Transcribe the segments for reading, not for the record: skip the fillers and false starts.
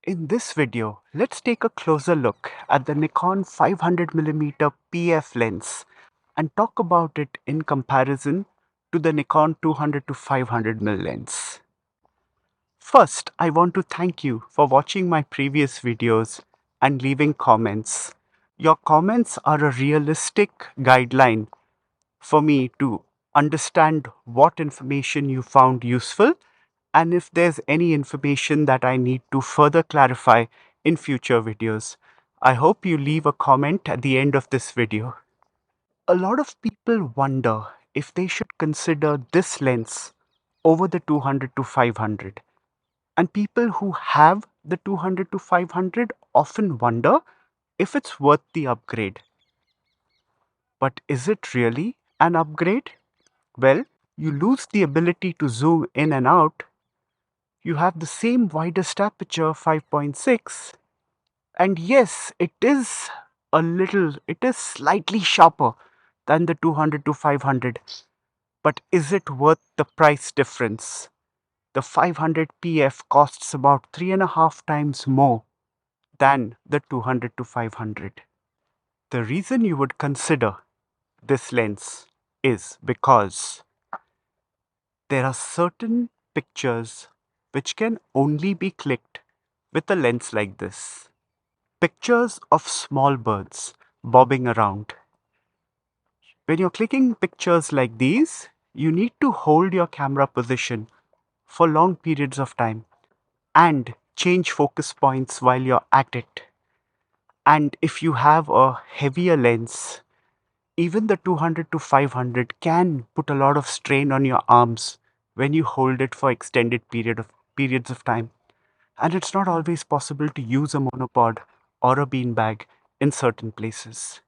In this video, let's take a closer look at the Nikon 500mm PF lens and talk about it in comparison to the Nikon 200 to 500mm lens. First, I want to thank you for watching my previous videos and leaving comments. Your comments are a realistic guideline for me to understand what information you found useful and if there's any information that I need to further clarify in future videos. I hope you leave a comment at the end of this video. A lot of people wonder if they should consider this lens over the 200 to 500. And people who have the 200 to 500 often wonder if it's worth the upgrade. But is it really an upgrade? Well, you lose the ability to zoom in and out. You have the same widest aperture 5.6, and yes, it is slightly sharper than the 200 to 500, but is it worth the price difference? The 500 PF costs about 3.5 times more than the 200 to 500. The reason you would consider this lens is because there are certain pictures which can only be clicked with a lens like this. Pictures of small birds bobbing around. When you're clicking pictures like these, you need to hold your camera position for long periods of time and change focus points while you're at it. And if you have a heavier lens, even the 200 to 500 can put a lot of strain on your arms when you hold it for extended periods of time. And it's not always possible to use a monopod or a beanbag in certain places.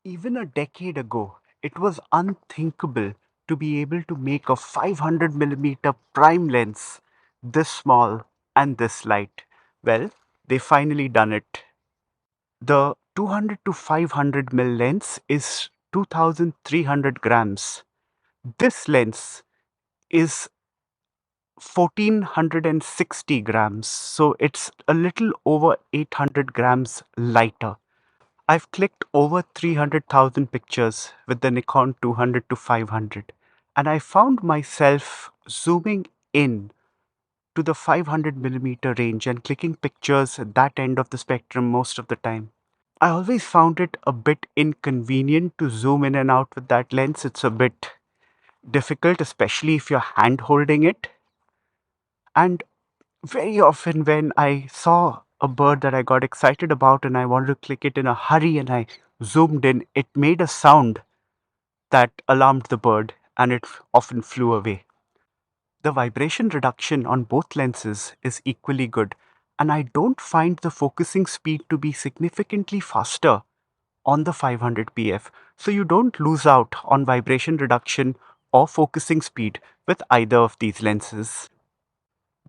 Even a decade ago, it was unthinkable to be able to make a 500mm prime lens this small and this light. Well, they finally done it. The 200 to 500mm lens is 2300 grams. This lens is 1460 grams, so it's a little over 800 grams lighter. I've clicked over 300,000 pictures with the Nikon 200 to 500, and I found myself zooming in to the 500mm range and clicking pictures at that end of the spectrum most of the time. I always found it a bit inconvenient to zoom in and out with that lens. It's a bit difficult, especially if you're hand holding it. And very often, when I saw a bird that I got excited about and I wanted to click it in a hurry and I zoomed in, it made a sound that alarmed the bird and it often flew away. The vibration reduction on both lenses is equally good, and I don't find the focusing speed to be significantly faster on the 500 PF, so you don't lose out on vibration reduction or focusing speed with either of these lenses.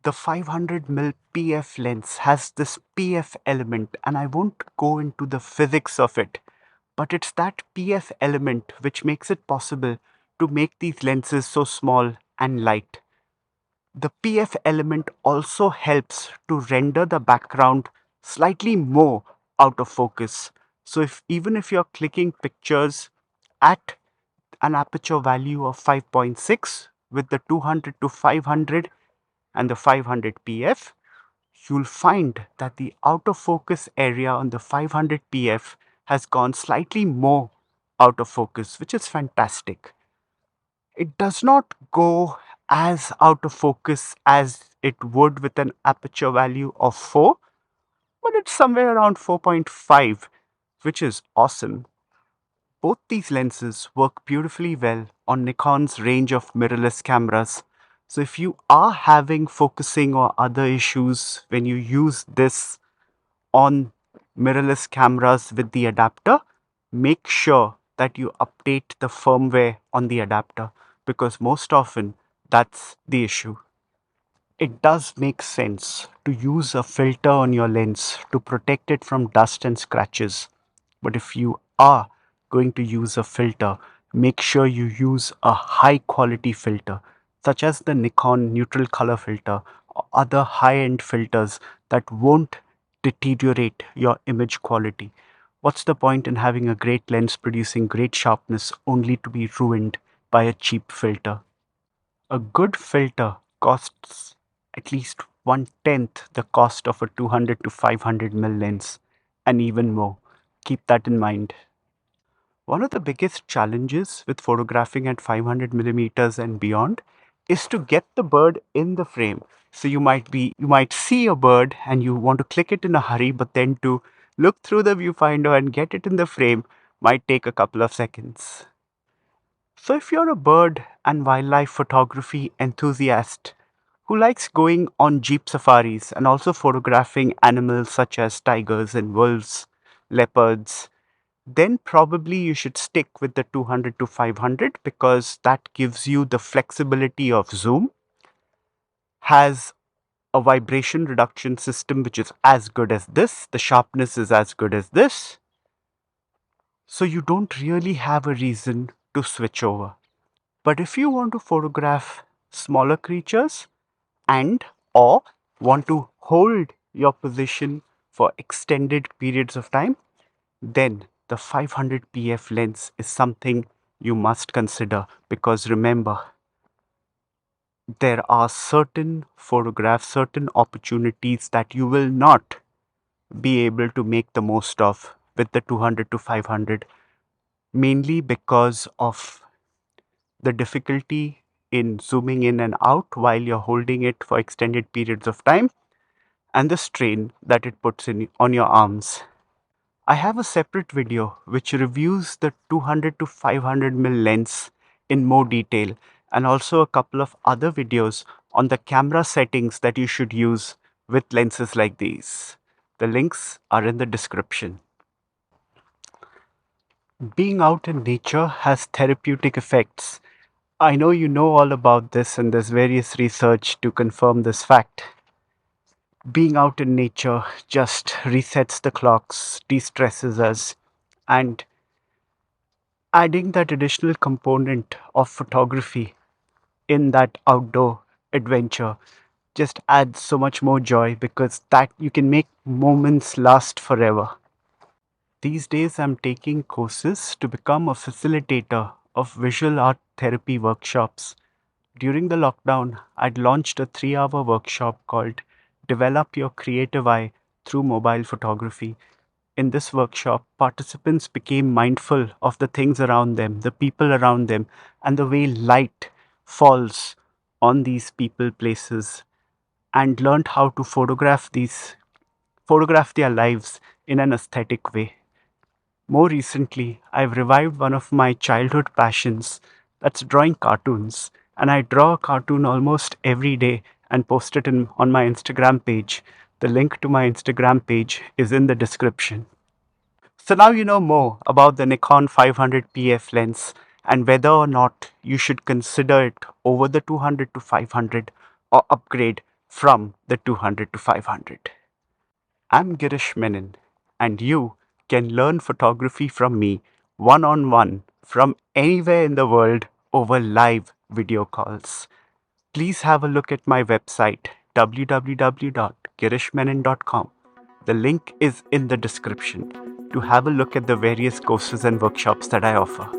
The 500mm PF lens has this PF element, and I won't go into the physics of it, but it's that PF element which makes it possible to make these lenses so small and light. The PF element also helps to render the background slightly more out of focus. So even if you're clicking pictures at an aperture value of 5.6 with the 200 to 500 and the 500 PF, you'll find that the out of focus area on the 500 PF has gone slightly more out of focus, which is fantastic. It does not go as out of focus as it would with an aperture value of 4, but it's somewhere around 4.5, which is awesome. Both these lenses work beautifully well on Nikon's range of mirrorless cameras. So if you are having focusing or other issues when you use this on mirrorless cameras with the adapter, make sure that you update the firmware on the adapter, because most often that's the issue. It does make sense to use a filter on your lens to protect it from dust and scratches. But if you are going to use a filter, make sure you use a high quality filter, such as the Nikon neutral color filter other high-end filters that won't deteriorate your image quality. What's the point in having a great lens producing great sharpness only to be ruined by a cheap filter? A good filter costs at least one tenth the cost of a 200 to 500 mm lens, and even more. Keep that in mind. One of the biggest challenges with photographing at 500 millimeters and beyond is to get the bird in the frame. So you might see a bird and you want to click it in a hurry, but then to look through the viewfinder and get it in the frame might take a couple of seconds. So if you're a bird and wildlife photography enthusiast who likes going on jeep safaris and also photographing animals such as tigers and wolves, leopards, then probably you should stick with the 200 to 500 because that gives you the flexibility of zoom, has a vibration reduction system which is as good as this, the sharpness is as good as this, so you don't really have a reason to switch over. But if you want to photograph smaller creatures and or want to hold your position for extended periods of time, then the 500 PF lens is something you must consider, because remember, there are certain photographs, certain opportunities that you will not be able to make the most of with the 200 to 500, mainly because of the difficulty in zooming in and out while you're holding it for extended periods of time and the strain that it puts in on your arms. I have a separate video which reviews the 200 to 500 mm lens in more detail, and also a couple of other videos on the camera settings that you should use with lenses like these. The links are in the description. Being out in nature has therapeutic effects. I know you know all about this, and there's various research to confirm this fact. Being out in nature just resets the clocks, de-stresses us, and adding that additional component of photography in that outdoor adventure just adds so much more joy, because that you can make moments last forever. These days I'm taking courses to become a facilitator of visual art therapy workshops. During the lockdown, I'd launched a 3-hour workshop called Develop Your Creative Eye Through Mobile Photography. In this workshop, participants became mindful of the things around them, the people around them, and the way light falls on these people, places, and learned how to photograph their lives in an aesthetic way. More recently, I've revived one of my childhood passions, that's drawing cartoons, and I draw a cartoon almost every day and post it on my Instagram page. The link to my Instagram page is in the description. So now you know more about the Nikon 500 PF lens and whether or not you should consider it over the 200 to 500 or upgrade from the 200 to 500. I'm Girish Menon, and you can learn photography from me one on one from anywhere in the world over live video calls. Please have a look at my website www.girishmenon.com. The link is in the description to have a look at the various courses and workshops that I offer.